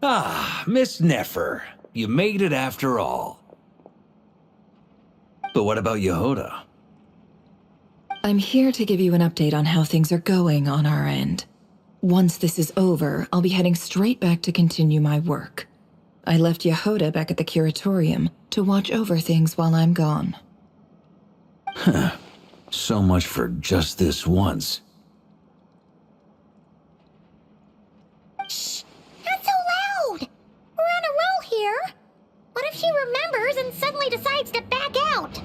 Ah, Miss Nefer. You made it after all. But what about Yehoda? I'm here to give you an update on how things are going on our end. Once this is over, I'll be heading straight back to continue my work. I left Yehoda back at the curatorium to watch over things while I'm gone. Huh. So much for just this once. Shh! Not so loud! We're on a roll here! What if she remembers and suddenly decides to back out?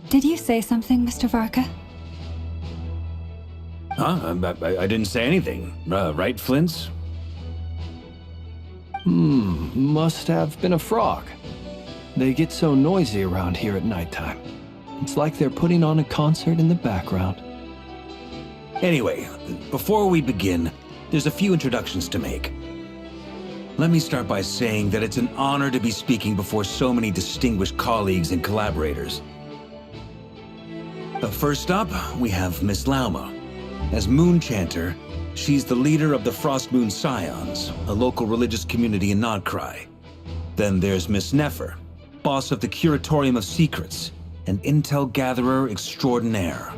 Did you say something, Mr. Varka? Huh? I didn't say anything. Right, Flint's? Must have been a frog. They get so noisy around here at nighttime. It's like they're putting on a concert in the background. Anyway, before we begin, there's a few introductions to make. Let me start by saying that it's an honor to be speaking before so many distinguished colleagues and collaborators. First up, we have Miss Lauma. As Moon Chanter, she's the leader of the Frost Moon Scions, a local religious community in Nod-Krai. Then there's Miss Nefer, boss of the Curatorium of Secrets, an intel gatherer extraordinaire.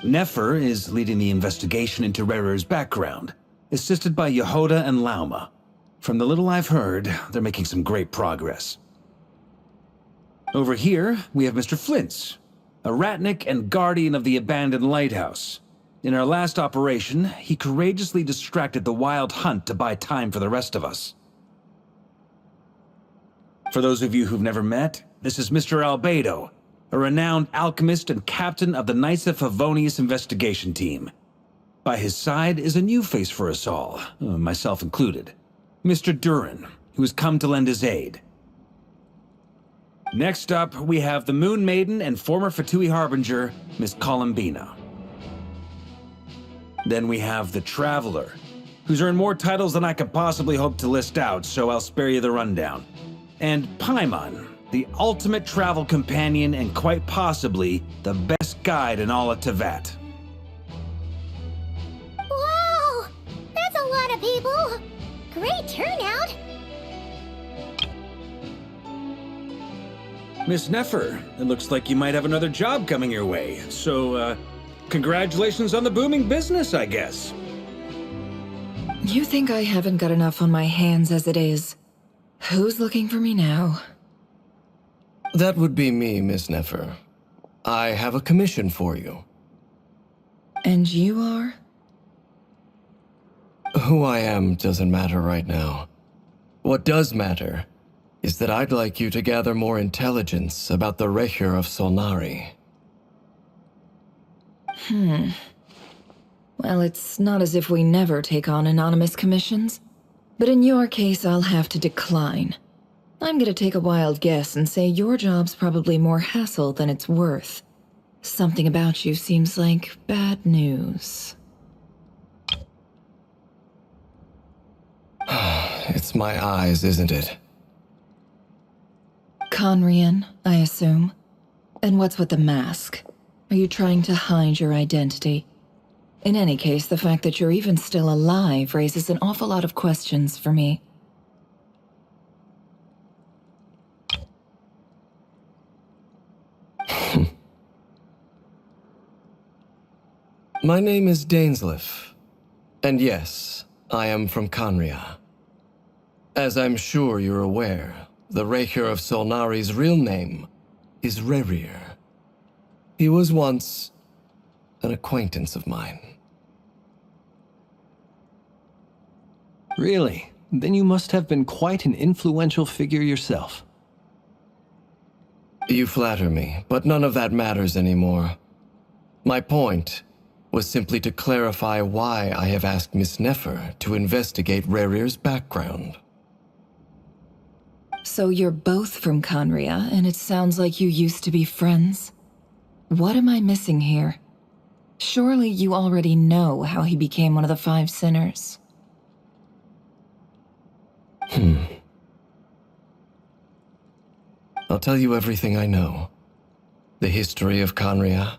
Nefer is leading the investigation into Rerer's background, assisted by Yehoda and Lauma. From the little I've heard, they're making some great progress. Over here, we have Mr. Flint's, a ratnik and guardian of the abandoned lighthouse. In our last operation, he courageously distracted the wild hunt to buy time for the rest of us. For those of you who've never met, this is Mr. Albedo, a renowned alchemist and captain of the Knights of Favonius investigation team. By his side is a new face for us all, myself included, Mr. Durin, who has come to lend his aid. Next up, we have the Moon Maiden and former Fatui Harbinger, Miss Columbina. Then we have the Traveler, who's earned more titles than I could possibly hope to list out, so I'll spare you the rundown. And Paimon, the ultimate travel companion and quite possibly the best guide in all of Tevat. Wow! That's a lot of people! Great turnout! Miss Nefer, it looks like you might have another job coming your way, so, congratulations on the booming business, I guess. You think I haven't got enough on my hands as it is? Who's looking for me now? That would be me, Miss Nefer. I have a commission for you. And you are? Who I am doesn't matter right now. What does matter is that I'd like you to gather more intelligence about the Recher of Solnari. Well, it's not as if we never take on anonymous commissions. But in your case, I'll have to decline. I'm gonna take a wild guess and say your job's probably more hassle than it's worth. Something about you seems like bad news. It's my eyes, isn't it? Conrian, I assume. And what's with the mask? Are you trying to hide your identity? In any case, the fact that you're even still alive raises an awful lot of questions for me. My name is Dainsliff, and yes, I am from Conria. As I'm sure you're aware, the Recher of Solnari's real name is Rerir. He was once an acquaintance of mine. Really? Then you must have been quite an influential figure yourself. You flatter me, but none of that matters anymore. My point was simply to clarify why I have asked Miss Nefer to investigate Rerir's background. So you're both from Conria, and it sounds like you used to be friends? What am I missing here? Surely you already know how he became one of the five sinners. I'll tell you everything I know. The history of Khaenri'ah,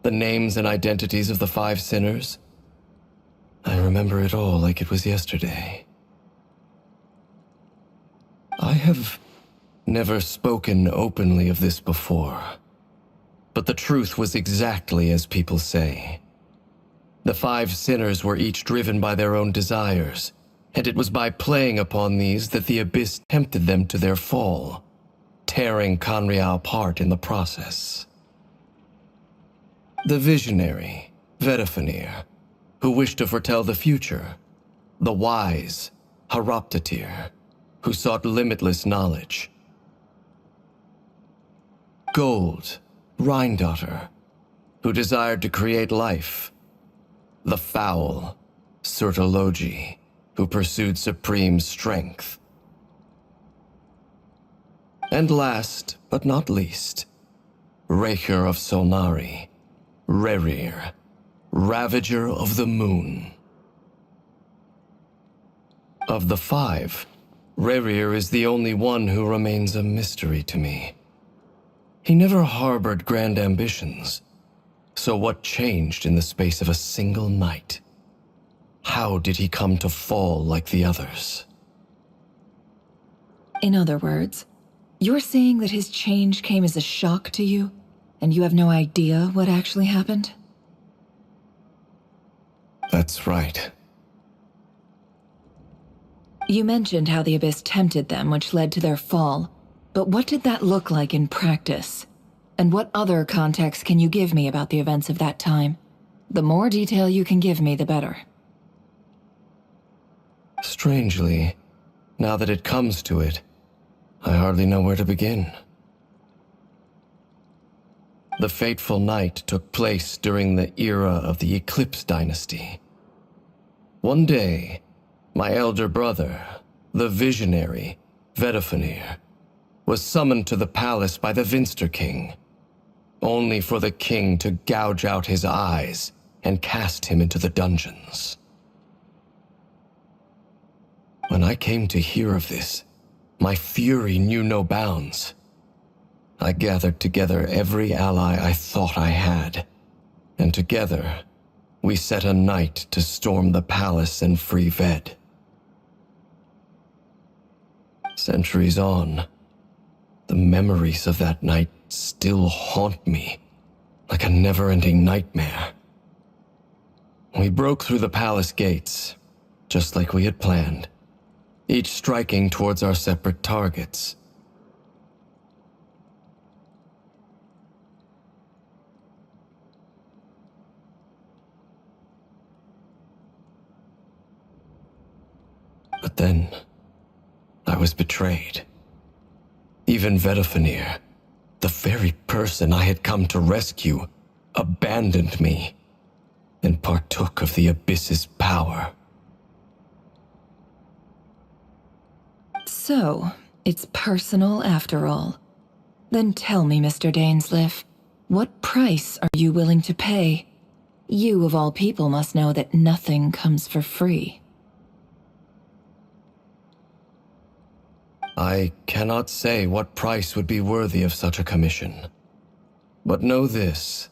the names and identities of the five sinners. I remember it all like it was yesterday. I have never spoken openly of this before, but the truth was exactly as people say. The five sinners were each driven by their own desires, and it was by playing upon these that the Abyss tempted them to their fall, tearing Khaenri'ah apart in the process. The visionary, Vedifenir, who wished to foretell the future. The wise, Haroptatir, who sought limitless knowledge. Gold, Rhindaughter, who desired to create life. The foul, Surtalogi, who pursued supreme strength. And last, but not least, Raker of Solnari, Rerir, Ravager of the Moon. Of the five, Rerir is the only one who remains a mystery to me. He never harbored grand ambitions, so what changed in the space of a single night? How did he come to fall like the others? In other words, you're saying that his change came as a shock to you, and you have no idea what actually happened? That's right. You mentioned how the Abyss tempted them, which led to their fall. But what did that look like in practice? And what other context can you give me about the events of that time? The more detail you can give me, the better. Strangely, now that it comes to it, I hardly know where to begin. The fateful night took place during the era of the Eclipse Dynasty. One day, my elder brother, the visionary, Vedifenir, was summoned to the palace by the Vinster King, only for the king to gouge out his eyes and cast him into the dungeons. When I came to hear of this, my fury knew no bounds. I gathered together every ally I thought I had, and together, we set a night to storm the palace and free Ved. Centuries on, the memories of that night still haunt me like a never-ending nightmare. We broke through the palace gates, just like we had planned, each striking towards our separate targets. But then, I was betrayed. Even Vedifenir, the very person I had come to rescue, abandoned me and partook of the Abyss's power. So, it's personal after all. Then tell me, Mr. Dainsleif, what price are you willing to pay? You, of all people, must know that nothing comes for free. I cannot say what price would be worthy of such a commission. But know this.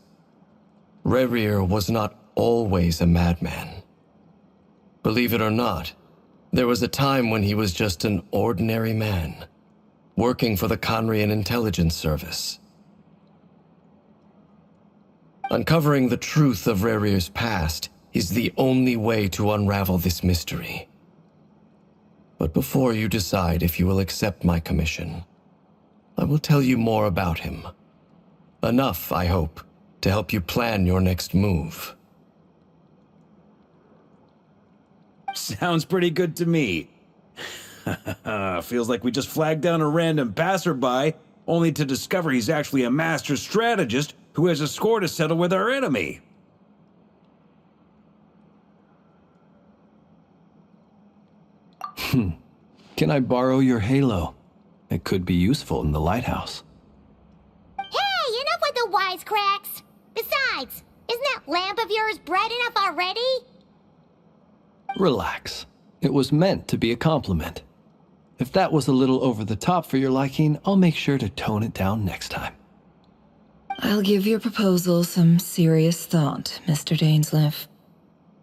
Rerir was not always a madman. Believe it or not, there was a time when he was just an ordinary man, working for the Khaenri'ah Intelligence Service. Uncovering the truth of Rerir's past is the only way to unravel this mystery. But before you decide if you will accept my commission, I will tell you more about him. Enough, I hope, to help you plan your next move. Sounds pretty good to me. Feels like we just flagged down a random passerby, only to discover he's actually a master strategist who has a score to settle with our enemy. Can I borrow your halo? It could be useful in the lighthouse. Hey, enough with the wisecracks! Besides, Isn't that lamp of yours bright enough already? Relax. It was meant to be a compliment. If that was a little over the top for your liking, I'll make sure to tone it down next time. I'll give your proposal some serious thought, Mr. Dainsleif.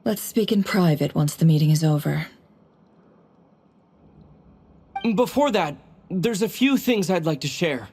Let's speak in private once the meeting is over. Before that, there's a few things I'd like to share.